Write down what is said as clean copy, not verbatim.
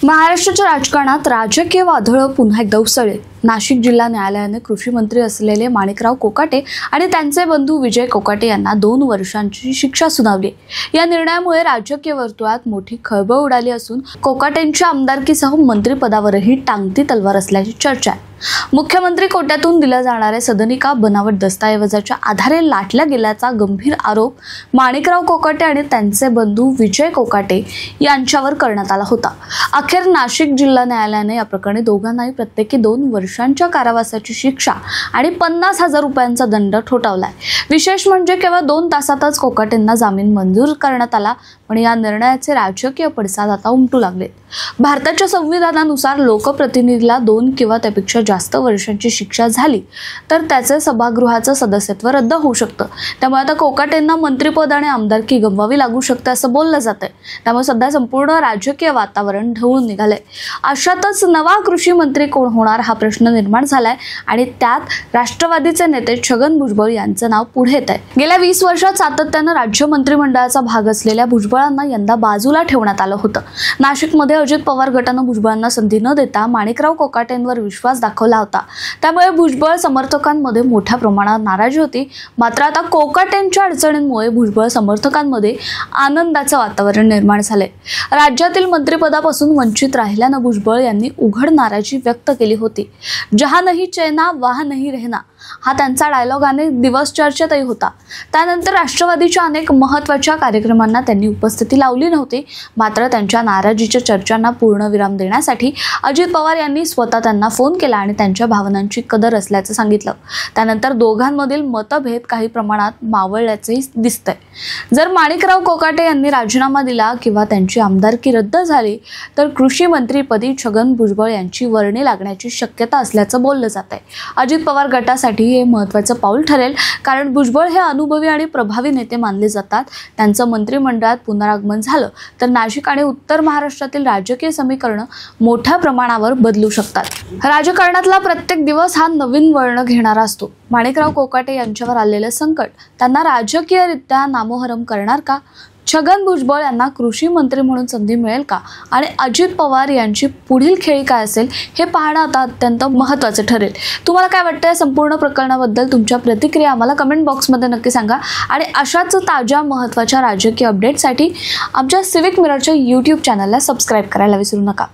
महाराष्ट्राच्या राजकारणात राजकीय वादळ पुन्हा एकदा उसळले। नाशिक जिल्हा न्यायालयाने कृषी मंत्री असलेले माणिकराव कोकाटे आणि त्यांचे बंधू विजय कोकाटे यांना 2 वर्षांची शिक्षा सुनावली। या निर्णयामुळे राजकीय वर्तुळात मोठी खळबळ उडाली असून कोकाटेंच्या आमदारकीसह मंत्रिपदावरही टांगती तलवार असल्याची चर्चा आहे। मुख्यमंत्री कोट्यातून दिल्या जाणाऱ्या सदनिका बनावट दस्तऐवजाच्या आधारे लाटल्या गेल्याचा गंभीर आरोप माणिकराव कोकाटे आणि त्यांचे बंधू विजय कोकाटे यांच्यावर करण्यात आला होता। अखेर नाशिक जिल्हा न्यायालयाने या प्रकरणी दोघांनाही प्रत्येकी 2 वर्षांच्या कारावासाची शिक्षा आणि 50,000 रुपयांचा दंड ठोठावलाय। विशेष म्हणजे केवळ 2 तासातच कोकाटेंना जामीन मंजूर करण्यात आला, पण या निर्णयाचे राजकीय पडसाद आता उमटू लागले। भारताच्या संविधानानुसार लोकप्रतिनिधीला 2 किंवा त्यापेक्षा जास्त वर्षांची शिक्षा झाली तर त्याचे सभागृहाचं सदस्यत्व रद्द होऊ शकतं। त्यामुळे आता कोकाटेंना मंत्रिपद आणि आमदारकी गमवावी लागू शकते असं बोललं जातंय। त्यामुळे सध्या संपूर्ण राजकीय वातावरण ढवळून निघालंय। अशातच नवा कृषी मंत्री कोण होणार हा प्रश्न निर्माण झालाय आणि त्यात राष्ट्रवादीचे नेते छगन भुजबळ यांचं नाव पुढे येत आहे। गेल्या 20 वर्षात सातत्यानं राज्य मंत्रिमंडळाचा भाग असलेल्या भुजबळांना यंदा बाजूला ठेवण्यात आलं होतं। नाशिकमध्ये अजित पवार गटानं भुजबळांना संधी न देता माणिकराव कोकाटेंवर विश्वास दाखवला होता। त्यामुळे भुजबळ समर्थकांमध्ये मोठ्या प्रमाणात नाराजी होती। मात्र आता कोकाटेंच्या अडचणींमुळे भुजबळ समर्थकांमध्ये आनंदाचं वातावरण निर्माण झालंय। राज्यातील मंत्रिपदापासून वंचित राहिल्यानं भुजबळ यांनी उघड नाराजी व्यक्त केली होती। जहां नहीं चैना वहां नहीं रहना हा त्यांचा डायलॉग अनेक दिवस चर्चेतही होता। त्यानंतर राष्ट्रवादीच्या अनेक महत्त्वाच्या कार्यक्रमांना त्यांनी उपस्थिती लावली नव्हती। मात्र त्यांच्या नाराजीच्या चर्चांना पूर्णविराम देण्यासाठी अजित पवार यांनी स्वतः त्यांना फोन केला आणि त्यांच्या भावनांची कदर असल्याचं सांगितलं। त्यानंतर दोघांमधील मतभेद काही प्रमाणात मावळल्याचंही दिसतंय। जर माणिकराव कोकाटे यांनी राजीनामा दिला किंवा त्यांची आमदारकी रद्द झाली तर कृषी मंत्रीपदी छगन भुजबळ यांची वर्णी लागण्याची शक्यता असल्याचं बोललं जात आहे। अजित पवार गटासाठी हे महत्त्वाचं पाऊल ठरेल, कारण भुजबळ हे अनुभवी आणि प्रभावी नेते मानले जातात। त्यांचं मंत्रिमंडळात पुनरागमन झालं तर नाशिक आणि उत्तर महाराष्ट्रातील राजकीय समीकरणं मोठ्या प्रमाणावर बदलू शकतात। राजकारणातला प्रत्येक दिवस हा नवीन वळण घेणारा असतो। माणिकराव कोकाटे यांच्यावर आलेलं संकट त्यांना राजकीयरित्या नामोहरम करणार का? छगन भुजबळ यांना कृषी मंत्री म्हणून संधी मिळेल का? आणि अजित पवार यांची पुढील खेळी काय असेल हे पाहणं आता अत्यंत महत्त्वाचं ठरेल। तुम्हाला काय वाटतं या संपूर्ण प्रकरणाबद्दल? तुमच्या प्रतिक्रिया आम्हाला कमेंट बॉक्समध्ये नक्की सांगा आणि अशाच ताज्या महत्त्वाच्या राजकीय अपडेटसाठी आमच्या सिविक मिररच्या YouTube चॅनलला सबस्क्राईब करायला विसरू नका।